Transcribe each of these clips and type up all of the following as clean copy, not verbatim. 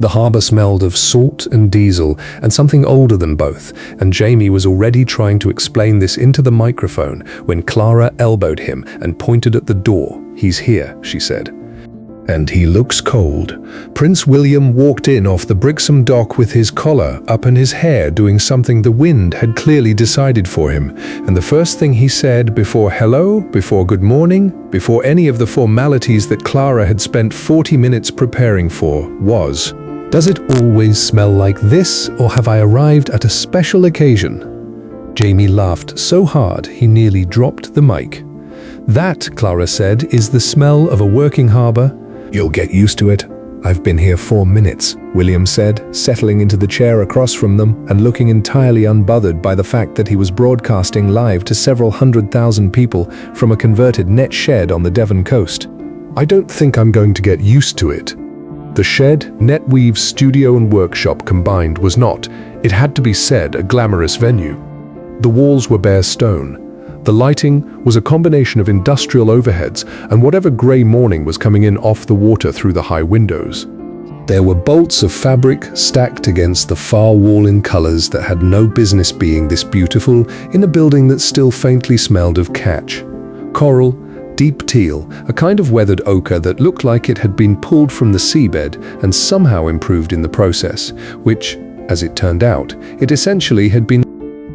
The harbor smelled of salt and diesel and something older than both, and Jamie was already trying to explain this into the microphone when Clara elbowed him and pointed at the door. "He's here," she said. "And he looks cold." Prince William walked in off the Brixham dock with his collar up and his hair doing something the wind had clearly decided for him. And the first thing he said before hello, before good morning, before any of the formalities that Clara had spent 40 minutes preparing for was, "Does it always smell like this, or have I arrived at a special occasion?" Jamie laughed so hard he nearly dropped the mic. "That," Clara said, "is the smell of a working harbor." "You'll get used to it. I've been here 4 minutes," William said, settling into the chair across from them and looking entirely unbothered by the fact that he was broadcasting live to several 100,000 people from a converted net shed on the Devon coast. "I don't think I'm going to get used to it." The shed, net weave, studio and workshop combined was not, it had to be said, a glamorous venue. The walls were bare stone. The lighting was a combination of industrial overheads and whatever grey morning was coming in off the water through the high windows. There were bolts of fabric stacked against the far wall in colors that had no business being this beautiful in a building that still faintly smelled of catch. Coral, deep teal, a kind of weathered ochre that looked like it had been pulled from the seabed and somehow improved in the process, which, as it turned out, it essentially had been.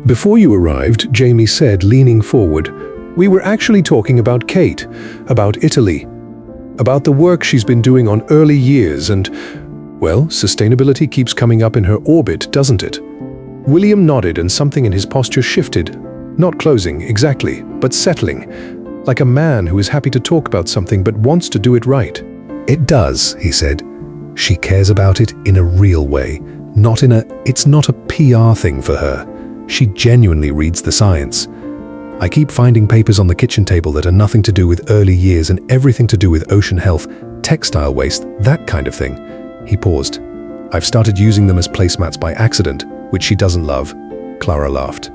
"Before you arrived," Jamie said, leaning forward, "we were actually talking about Kate, about Italy, about the work she's been doing on early years and, well, sustainability keeps coming up in her orbit, doesn't it?" William nodded and something in his posture shifted. Not closing, exactly, but settling, like a man who is happy to talk about something but wants to do it right. "It does," he said. "She cares about it in a real way, it's not a PR thing for her. She genuinely reads the science. I keep finding papers on the kitchen table that are nothing to do with early years and everything to do with ocean health, textile waste, that kind of thing." He paused. "I've started using them as placemats by accident, which she doesn't love." Clara laughed.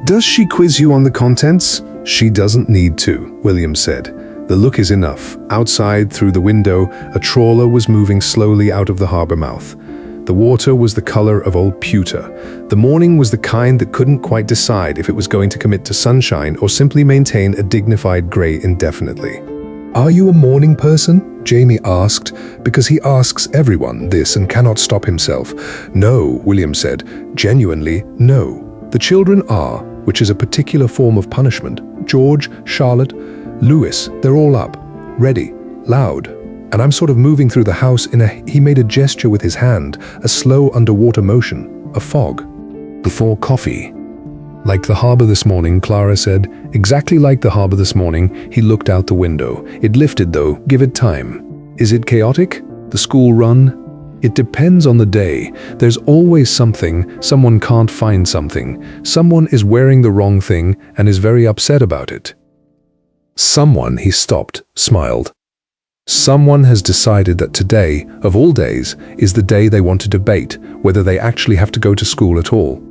"Does she quiz you on the contents?" "She doesn't need to," William said. "The look is enough." Outside, through the window, a trawler was moving slowly out of the harbor mouth. The water was the color of old pewter. The morning was the kind that couldn't quite decide if it was going to commit to sunshine or simply maintain a dignified gray indefinitely. "Are you a morning person?" Jamie asked, because he asks everyone this and cannot stop himself. "No," William said. "Genuinely, no. The children are, which is a particular form of punishment. George, Charlotte, Louis, they're all up, ready, loud. And I'm sort of moving through the house he made a gesture with his hand, a slow underwater motion, a fog. Before coffee. Like the harbor this morning," Clara said. "Exactly like the harbor this morning." He looked out the window. "It lifted though, give it time." "Is it chaotic? The school run?" "It depends on the day. There's always something, someone can't find something. Someone is wearing the wrong thing and is very upset about it." Someone, he stopped, smiled. Someone has decided that today, of all days, is the day they want to debate whether they actually have to go to school at all.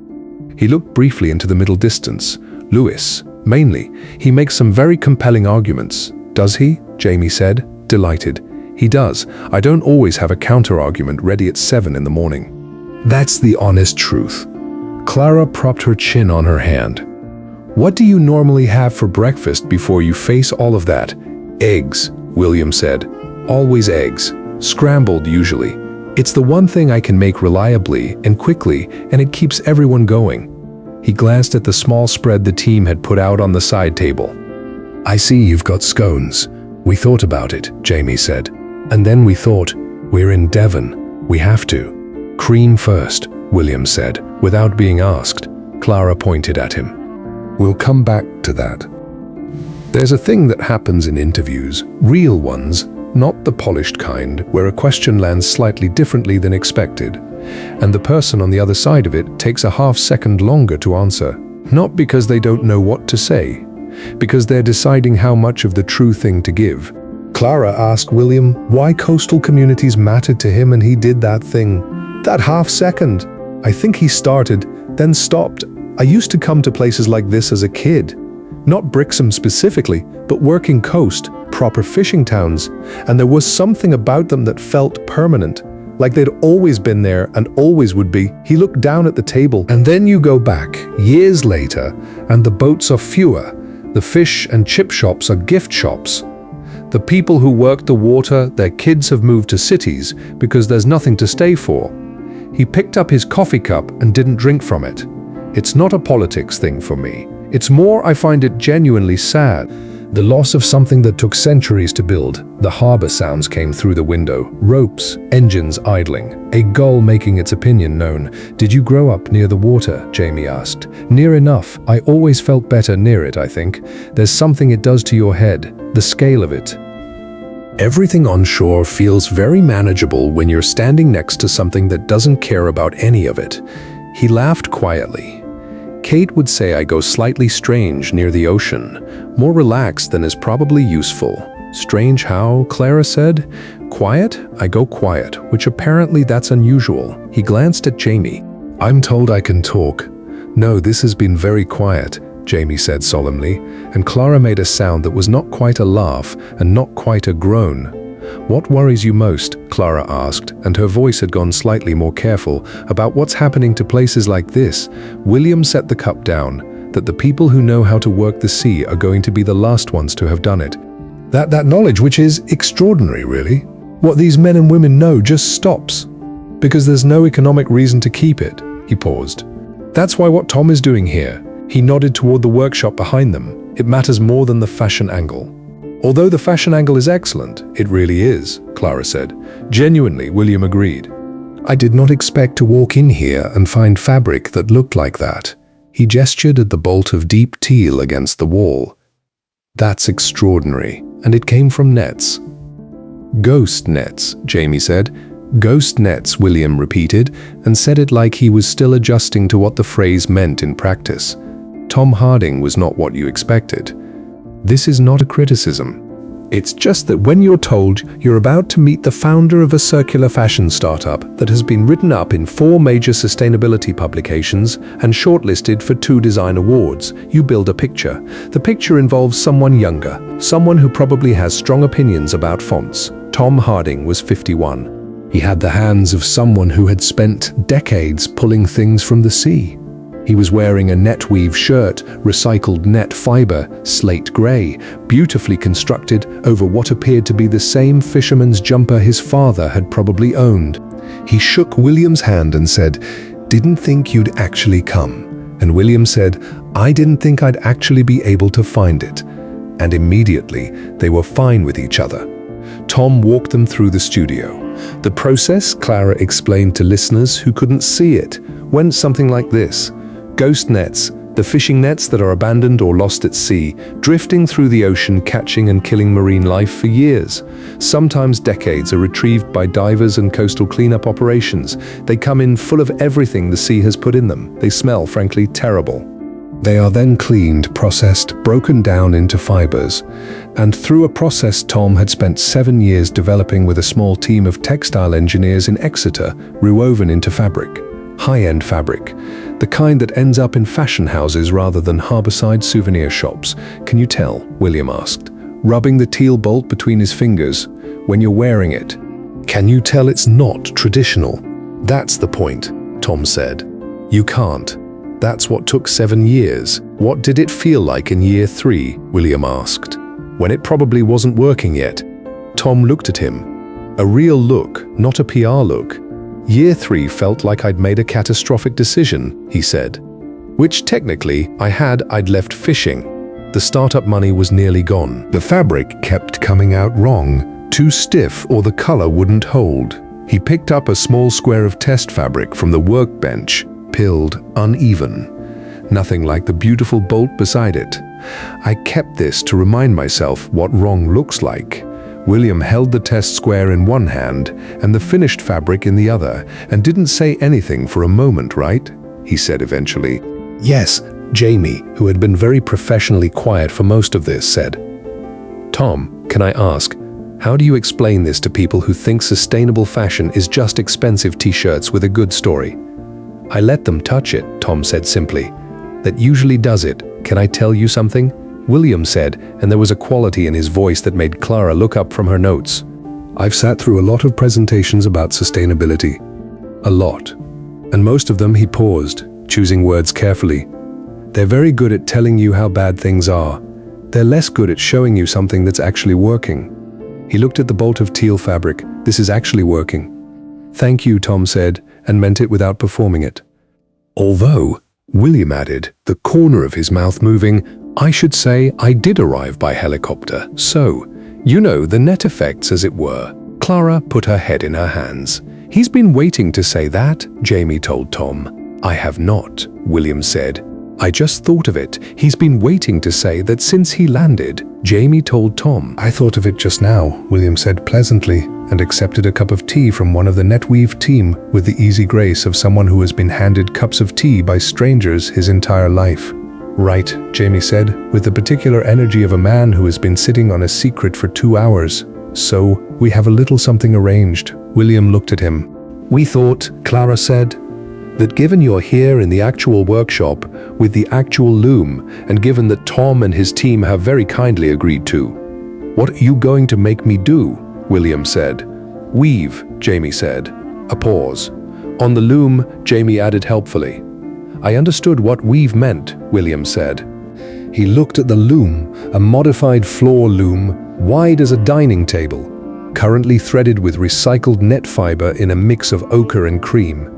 He looked briefly into the middle distance. "Louis, mainly. He makes some very compelling arguments." "Does he?" Jamie said, delighted. "He does. I don't always have a counter-argument ready at 7 in the morning." "That's the honest truth." Clara propped her chin on her hand. "What do you normally have for breakfast before you face all of that?" "Eggs," William said. "Always eggs. Scrambled, usually. It's the one thing I can make reliably and quickly, and it keeps everyone going." He glanced at the small spread the team had put out on the side table. "I see you've got scones. We thought about it," Jamie said. "And then we thought, we're in Devon. We have to." "Cream first," William said, without being asked. Clara pointed at him. "We'll come back to that. There's a thing that happens in interviews, real ones, not the polished kind, where a question lands slightly differently than expected, and the person on the other side of it takes a half-second longer to answer, not because they don't know what to say, because they're deciding how much of the true thing to give." Clara asked William why coastal communities mattered to him, and he did that thing. That half-second. "I think he started, then stopped. I used to come to places like this as a kid. Not Brixham specifically, but working coast, proper fishing towns, and there was something about them that felt permanent. like they'd always been there and always would be. He looked down at the table, and then you go back, years later, and the boats are fewer. The fish and chip shops are gift shops. The people who worked the water, their kids have moved to cities because there's nothing to stay for. He picked up his coffee cup and didn't drink from it. It's not a politics thing for me. It's more I find it genuinely sad. The loss of something that took centuries to build. The harbor sounds came through the window. Ropes, engines idling, a gull making its opinion known. Did you grow up near the water? Jamie asked. Near enough. I always felt better near it, I think. There's something it does to your head, the scale of it. Everything on shore feels very manageable when you're standing next to something that doesn't care about any of it. He laughed quietly. Kate would say I go slightly strange near the ocean, more relaxed than is probably useful. Strange how, Clara said. Quiet? I go quiet, which apparently that's unusual. He glanced at Jamie. I'm told I can talk. No, this has been very quiet, Jamie said solemnly, and Clara made a sound that was not quite a laugh and not quite a groan. What worries you most? Clara asked, and her voice had gone slightly more careful about what's happening to places like this. William set the cup down, that the people who know how to work the sea are going to be the last ones to have done it. That knowledge, which is extraordinary, really. What these men and women know just stops, because there's no economic reason to keep it. He paused. That's why what Tom is doing here. He nodded toward the workshop behind them. It matters more than the fashion angle. Although the fashion angle is excellent, it really is, Clara said. Genuinely, William agreed. I did not expect to walk in here and find fabric that looked like that. He gestured at the bolt of deep teal against the wall. That's extraordinary, and it came from nets. Ghost nets, Jamie said. Ghost nets, William repeated, and said it like he was still adjusting to what the phrase meant in practice. Tom Harding was not what you expected. This is not a criticism. It's just that when you're told you're about to meet the founder of a circular fashion startup that has been written up in 4 major sustainability publications and shortlisted for 2 design awards, you build a picture. The picture involves someone younger, someone who probably has strong opinions about fonts. Tom Harding was 51. He had the hands of someone who had spent decades pulling things from the sea. He was wearing a net weave shirt, recycled net fiber, slate gray, beautifully constructed over what appeared to be the same fisherman's jumper his father had probably owned. He shook William's hand and said, "Didn't think you'd actually come." And William said, "I didn't think I'd actually be able to find it." And immediately, they were fine with each other. Tom walked them through the studio. The process, Clara explained to listeners who couldn't see it, went something like this. Ghost nets, the fishing nets that are abandoned or lost at sea, drifting through the ocean, catching and killing marine life for years. Sometimes decades are retrieved by divers and coastal cleanup operations. They come in full of everything the sea has put in them. They smell, frankly, terrible. They are then cleaned, processed, broken down into fibers. And through a process Tom had spent 7 years developing with a small team of textile engineers in Exeter, rewoven into fabric. High-end fabric. The kind that ends up in fashion houses rather than harborside souvenir shops. Can you tell? William asked, rubbing the teal bolt between his fingers. When you're wearing it, can you tell it's not traditional? That's the point, Tom said. You can't. That's what took 7 years. What did it feel like in year 3? William asked. When it probably wasn't working yet. Tom looked at him. A real look, not a PR look. Year 3 felt like I'd made a catastrophic decision, he said. Which technically, I'd left fishing. The startup money was nearly gone. The fabric kept coming out wrong, too stiff or the color wouldn't hold. He picked up a small square of test fabric from the workbench, pilled, uneven. Nothing like the beautiful bolt beside it. I kept this to remind myself what wrong looks like. William held the test square in one hand and the finished fabric in the other, and didn't say anything for a moment, right? He said eventually. Yes, Jamie, who had been very professionally quiet for most of this, said. Tom, can I ask, how do you explain this to people who think sustainable fashion is just expensive t-shirts with a good story? I let them touch it, Tom said simply. That usually does it. Can I tell you something? William said, and there was a quality in his voice that made Clara look up from her notes. I've sat through a lot of presentations about sustainability. A lot. And most of them he paused, choosing words carefully. They're very good at telling you how bad things are. They're less good at showing you something that's actually working. He looked at the bolt of teal fabric. This is actually working. Thank you, Tom said, and meant it without performing it. Although, William added, the corner of his mouth moving, I should say I did arrive by helicopter, so, you know, the net effects as it were. Clara put her head in her hands. He's been waiting to say that, Jamie told Tom. I have not, William said. I just thought of it. He's been waiting to say that since he landed, Jamie told Tom. I thought of it just now, William said pleasantly, and accepted a cup of tea from one of the NetWeave team with the easy grace of someone who has been handed cups of tea by strangers his entire life. Right, Jamie said, with the particular energy of a man who has been sitting on a secret for 2 hours. So, we have a little something arranged. William looked at him. We thought, Clara said, that given you're here in the actual workshop with the actual loom, and given that Tom and his team have very kindly agreed to, what are you going to make me do? William said. Weave, Jamie said. A pause. On the loom, Jamie added helpfully. I understood what weave meant, William said. He looked at the loom, a modified floor loom, wide as a dining table, currently threaded with recycled net fiber in a mix of ochre and cream.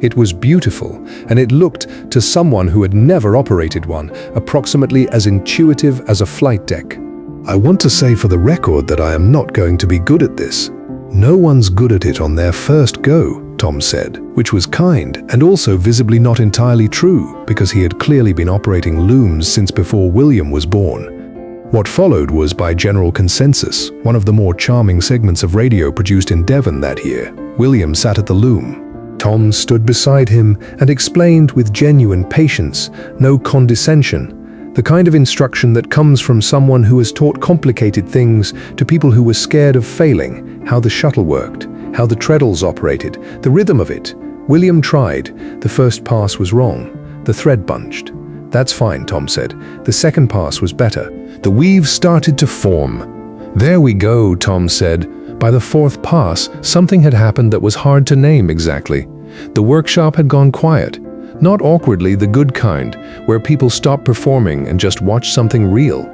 It was beautiful, and it looked, to someone who had never operated one, approximately as intuitive as a flight deck. I want to say for the record that I am not going to be good at this. No one's good at it on their first go, Tom said, which was kind and also visibly not entirely true, because he had clearly been operating looms since before William was born. What followed was, by general consensus, one of the more charming segments of radio produced in Devon that year. William sat at the loom. Tom stood beside him and explained with genuine patience, no condescension, the kind of instruction that comes from someone who has taught complicated things to people who were scared of failing, how the shuttle worked, how the treadles operated, the rhythm of it. William tried. The first pass was wrong. The thread bunched. That's fine, Tom said. The second pass was better. The weave started to form. There we go, Tom said. By the fourth pass, something had happened that was hard to name exactly. The workshop had gone quiet. Not awkwardly the good kind, where people stop performing and just watch something real.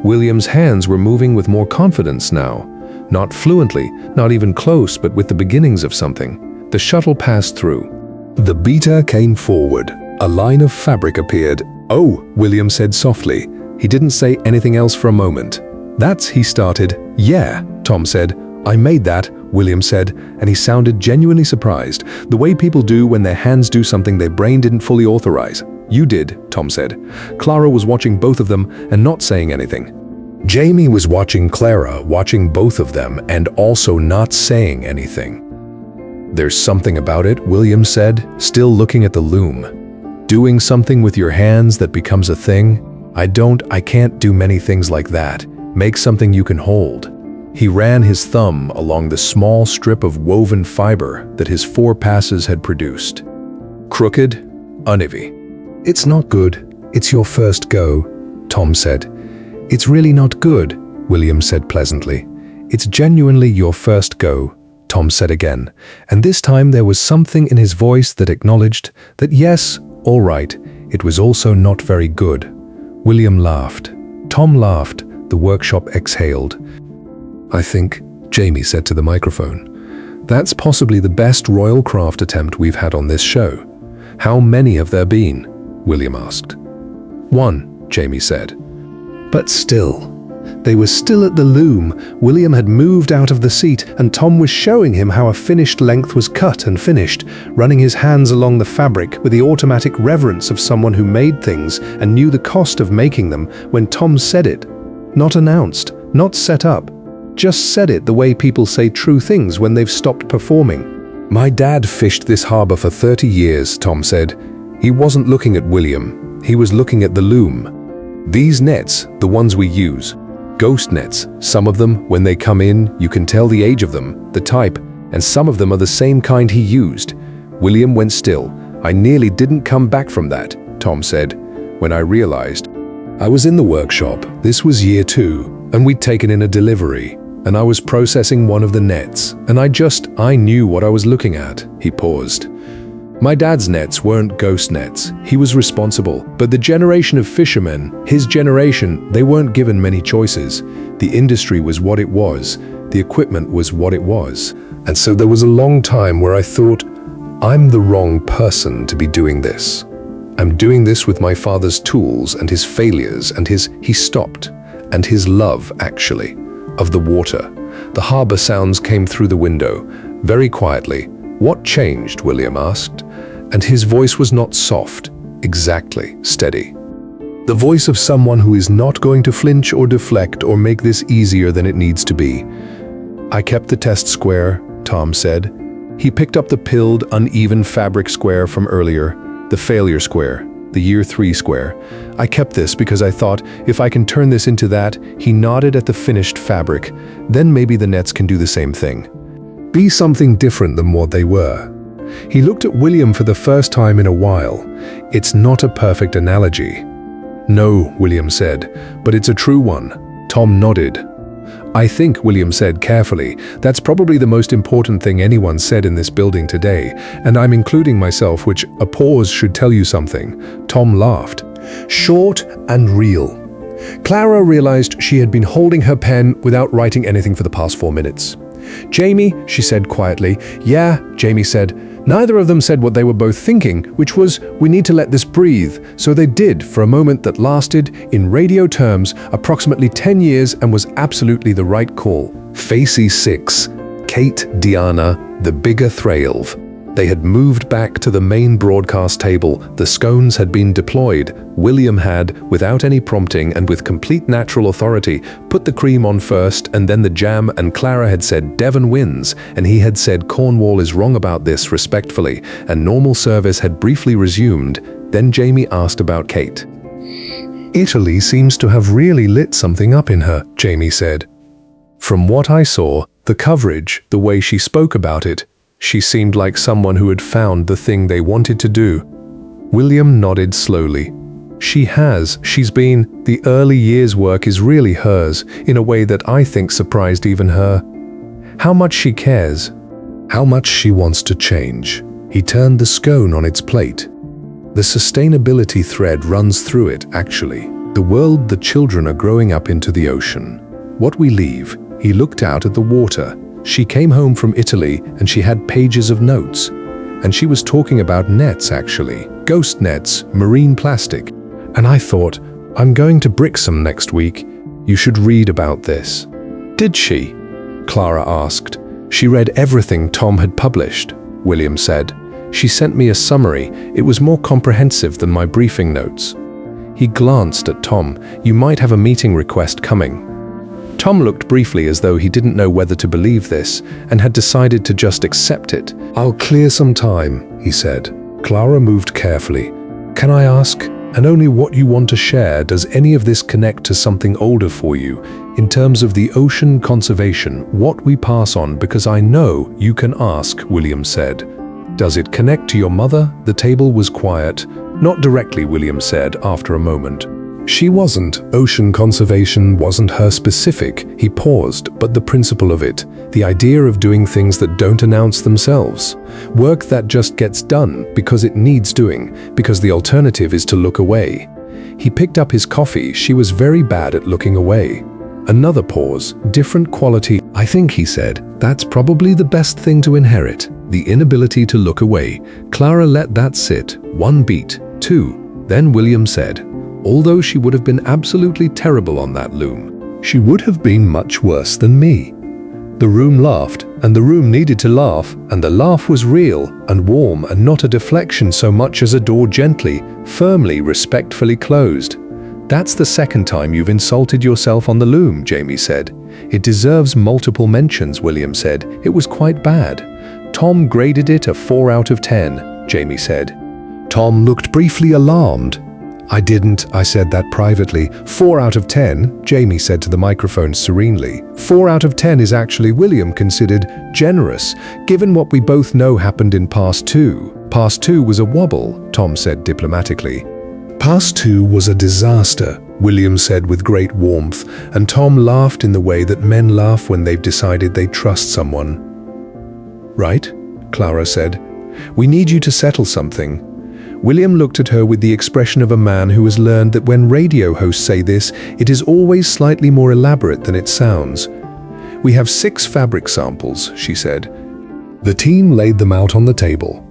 William's hands were moving with more confidence now. Not fluently, not even close, but with the beginnings of something. The shuttle passed through. The beater came forward. A line of fabric appeared. Oh, William said softly. He didn't say anything else for a moment. That's, he started. Yeah, Tom said. I made that, William said, and he sounded genuinely surprised, the way people do when their hands do something their brain didn't fully authorize. You did, Tom said. Clara was watching both of them and not saying anything. Jamie was watching Clara, watching both of them, and also not saying anything. There's something about it, William said, still looking at the loom. Doing something with your hands that becomes a thing? I can't do many things like that. Make something you can hold. He ran his thumb along the small strip of woven fiber that his 4 passes had produced. Crooked, uneven. It's not good. It's your first go, Tom said. It's really not good, William said pleasantly. It's genuinely your first go, Tom said again, and this time there was something in his voice that acknowledged that yes, all right, it was also not very good. William laughed. Tom laughed. The workshop exhaled. I think, Jamie said to the microphone, that's possibly the best royal craft attempt we've had on this show. How many have there been? William asked. 1, Jamie said. But still, they were still at the loom. William had moved out of the seat, and Tom was showing him how a finished length was cut and finished, running his hands along the fabric with the automatic reverence of someone who made things and knew the cost of making them when Tom said it. Not announced, not set up. Just said it the way people say true things when they've stopped performing. My dad fished this harbor for 30 years, Tom said. He wasn't looking at William. He was looking at the loom. These nets, the ones we use, ghost nets, some of them, when they come in, you can tell the age of them, the type, and some of them are the same kind he used. William went still. I nearly didn't come back from that, Tom said, when I realized. I was in the workshop. This was year 2, and we'd taken in a delivery. and I was processing one of the nets, and I knew what I was looking at." He paused. "My dad's nets weren't ghost nets. He was responsible, but the generation of fishermen, his generation, they weren't given many choices. The industry was what it was. The equipment was what it was. And so there was a long time where I thought, I'm the wrong person to be doing this. I'm doing this with my father's tools and his failures and he stopped, and his love, actually, of the water. The harbor sounds came through the window, very quietly. What changed? William asked. And his voice was not soft, exactly, steady. The voice of someone who is not going to flinch or deflect or make this easier than it needs to be. I kept the test square, Tom said. He picked up the pilled, uneven fabric square from earlier, the failure square, the year 3 square. I kept this because I thought, if I can turn this into that, he nodded at the finished fabric, then maybe the nets can do the same thing. Be something different than what they were. He looked at William for the first time in a while. It's not a perfect analogy. No, William said, but it's a true one. Tom nodded. I think, William said carefully, that's probably the most important thing anyone said in this building today, and I'm including myself, which a pause should tell you something. Tom laughed. Short and real. Clara realized she had been holding her pen without writing anything for the past 4 minutes. Jamie, she said quietly. Yeah, Jamie said. Neither of them said what they were both thinking, which was, we need to let this breathe. So they did, for a moment that lasted, in radio terms, approximately 10 years and was absolutely the right call. Facey 6, Kate, Diana, the bigger Thralv. They had moved back to the main broadcast table. The scones had been deployed. William had, without any prompting and with complete natural authority, put the cream on first and then the jam, and Clara had said Devon wins, and he had said Cornwall is wrong about this respectfully, and normal service had briefly resumed. Then Jamie asked about Kate. Italy seems to have really lit something up in her, Jamie said. From what I saw, the coverage, the way she spoke about it, she seemed like someone who had found the thing they wanted to do. William nodded slowly. She's been, the early years' work is really hers, in a way that I think surprised even her. How much she cares. How much she wants to change. He turned the scone on its plate. The sustainability thread runs through it, actually. The world the children are growing up into the ocean. What we leave. He looked out at the water. She came home from Italy and she had pages of notes. And she was talking about nets, actually. Ghost nets, marine plastic. And I thought, I'm going to Brixham next week. You should read about this. Did she? Clara asked. She read everything Tom had published, William said. She sent me a summary. It was more comprehensive than my briefing notes. He glanced at Tom. You might have a meeting request coming. Tom looked briefly as though he didn't know whether to believe this and had decided to just accept it. I'll clear some time, he said. Clara moved carefully. Can I ask, and only what you want to share, does any of this connect to something older for you, in terms of the ocean conservation, what we pass on, because I know you can ask, William said. Does it connect to your mother? The table was quiet. Not directly, William said after a moment. She wasn't. Ocean conservation wasn't her specific. He paused, but the principle of it, the idea of doing things that don't announce themselves. Work that just gets done because it needs doing, because the alternative is to look away. He picked up his coffee. She was very bad at looking away. Another pause, different quality. I think, he said, that's probably the best thing to inherit, the inability to look away. Clara let that sit. 1 beat, 2. Then William said, although she would have been absolutely terrible on that loom, she would have been much worse than me. The room laughed, and the room needed to laugh, and the laugh was real and warm and not a deflection so much as a door gently, firmly, respectfully closed. That's the second time you've insulted yourself on the loom, Jamie said. It deserves multiple mentions, William said. It was quite bad. Tom graded it a 4 out of 10, Jamie said. Tom looked briefly alarmed. I didn't, I said that privately. 4 out of 10, Jamie said to the microphone serenely. 4 out of 10 is actually, William considered, generous, given what we both know happened in Past 2. Past 2 was a wobble, Tom said diplomatically. Past 2 was a disaster, William said with great warmth, and Tom laughed in the way that men laugh when they've decided they trust someone. "Right?" Clara said. "We need you to settle something." William looked at her with the expression of a man who has learned that when radio hosts say this, it is always slightly more elaborate than it sounds. "We have 6 fabric samples," she said. The team laid them out on the table.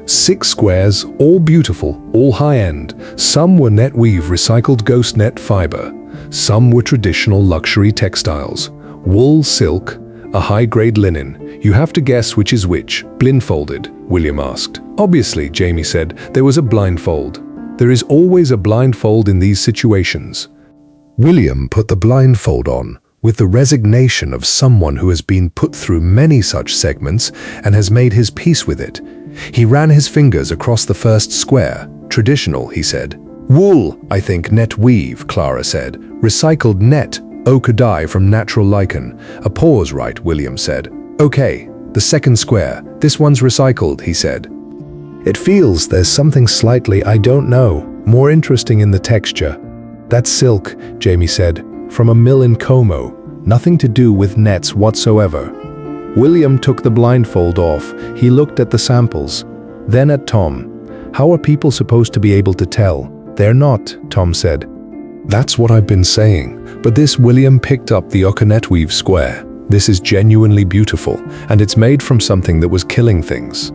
6 squares, all beautiful, all high-end. Some were net weave recycled ghost net fiber. Some were traditional luxury textiles. Wool, silk, a high-grade linen. "You have to guess which is which, blindfolded," William asked. "Obviously," Jamie said, "there was a blindfold. There is always a blindfold in these situations." William put the blindfold on, with the resignation of someone who has been put through many such segments and has made his peace with it. He ran his fingers across the first square. "Traditional," he said. "Wool, I think, net weave," Clara said. "Recycled net, ochre dye from natural lichen." A pause, right, William said. "Okay, the second square. This one's recycled," he said. "It feels there's something slightly, I don't know, more interesting in the texture." "That's silk," Jamie said, "from a mill in Como. Nothing to do with nets whatsoever." William took the blindfold off. He looked at the samples, then at Tom. "How are people supposed to be able to tell?" "They're not," Tom said. "That's what I've been saying. But this," William picked up the ochre net weave square. "This is genuinely beautiful, and it's made from something that was killing things."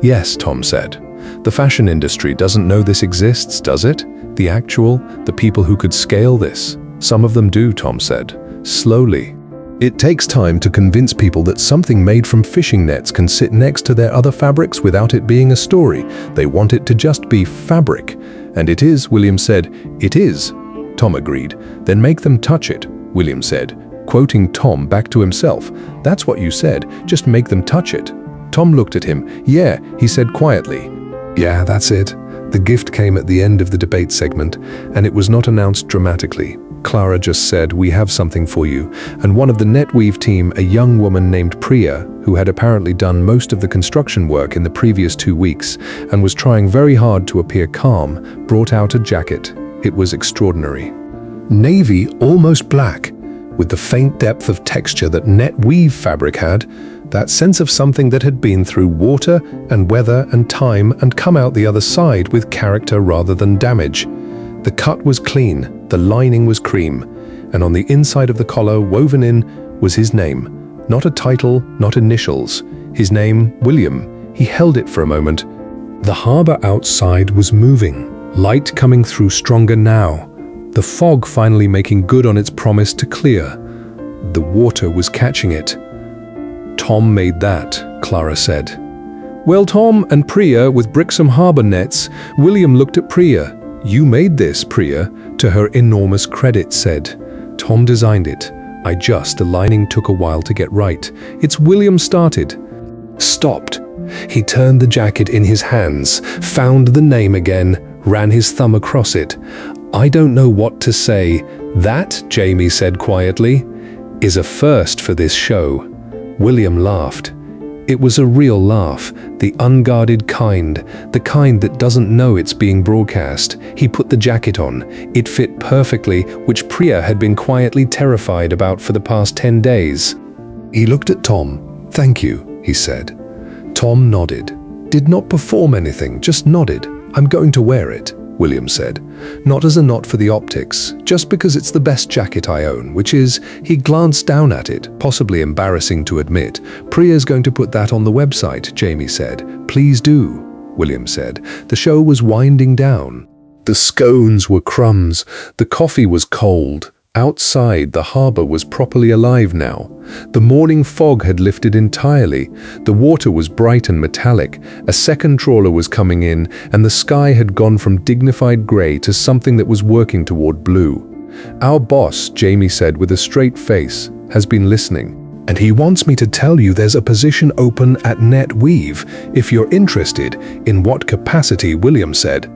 "Yes," Tom said. "The fashion industry doesn't know this exists, does it? The people who could scale this." "Some of them do," Tom said. "Slowly. It takes time to convince people that something made from fishing nets can sit next to their other fabrics without it being a story. They want it to just be fabric." "And it is," William said. "It is." Tom agreed. "Then make them touch it," William said, quoting Tom back to himself. "That's what you said, just make them touch it." Tom looked at him. "Yeah," he said quietly. "Yeah, that's it." The gift came at the end of the debate segment, and it was not announced dramatically. Clara just said, "We have something for you." And one of the NetWeave team, a young woman named Priya, who had apparently done most of the construction work in the previous 2 weeks and was trying very hard to appear calm, brought out a jacket. It was extraordinary. Navy, almost black, with the faint depth of texture that NetWeave fabric had, that sense of something that had been through water and weather and time and come out the other side with character rather than damage. The cut was clean, the lining was cream, and on the inside of the collar, woven in, was his name. Not a title, not initials. His name, William. He held it for a moment. The harbor outside was moving, light coming through stronger now, the fog finally making good on its promise to clear. The water was catching it. "Tom made that," Clara said. "Well, Tom and Priya with Brixham Harbor nets." William looked at Priya. "You made this, Priya," to her enormous credit said. "Tom designed it. The lining took a while to get right. It's William started." Stopped. He turned the jacket in his hands, found the name again, ran his thumb across it. "I don't know what to say. That," Jamie said quietly, "is a first for this show." William laughed. It was a real laugh, the unguarded kind, the kind that doesn't know it's being broadcast. He put the jacket on. It fit perfectly, which Priya had been quietly terrified about for the past 10 days. He looked at Tom. "Thank you," he said. Tom nodded. Did not perform anything, just nodded. "I'm going to wear it," William said. "Not as a knot for the optics, just because it's the best jacket I own, which is," he glanced down at it, possibly embarrassing to admit. "Priya's going to put that on the website," Jamie said. "Please do," William said. The show was winding down. The scones were crumbs. The coffee was cold. Outside, the harbor was properly alive now. The morning fog had lifted entirely. The water was bright and metallic. A second trawler was coming in, and the sky had gone from dignified gray to something that was working toward blue. "Our boss," Jamie said with a straight face, "has been listening. And he wants me to tell you there's a position open at NetWeave, if you're interested." "In what capacity?" William said.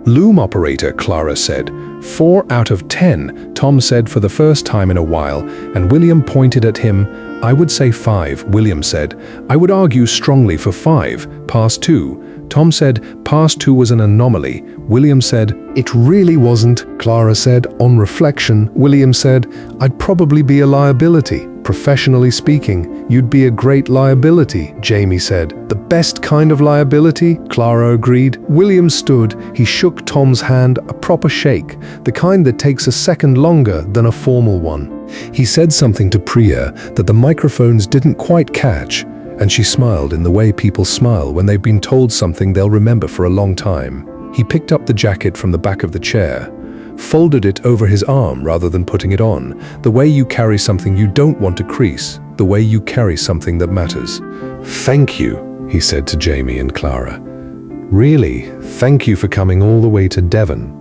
"Loom operator," Clara said. 4 out of 10, Tom said for the first time in a while, and William pointed at him. I would say 5, William said. I would argue strongly for 5, past 2. Tom said, past 2 was an anomaly. William said, it really wasn't. Clara said, on reflection. William said, I'd probably be a liability. Professionally speaking, you'd be a great liability, Jamie said. The best kind of liability, Clara agreed. William stood. He shook Tom's hand, a proper shake, the kind that takes a second longer than a formal one. He said something to Priya that the microphones didn't quite catch, and she smiled in the way people smile when they've been told something they'll remember for a long time. He picked up the jacket from the back of the chair, folded it over his arm rather than putting it on, the way you carry something you don't want to crease, the way you carry something that matters. Thank you, he said to Jamie and Clara. Really, thank you for coming all the way to Devon.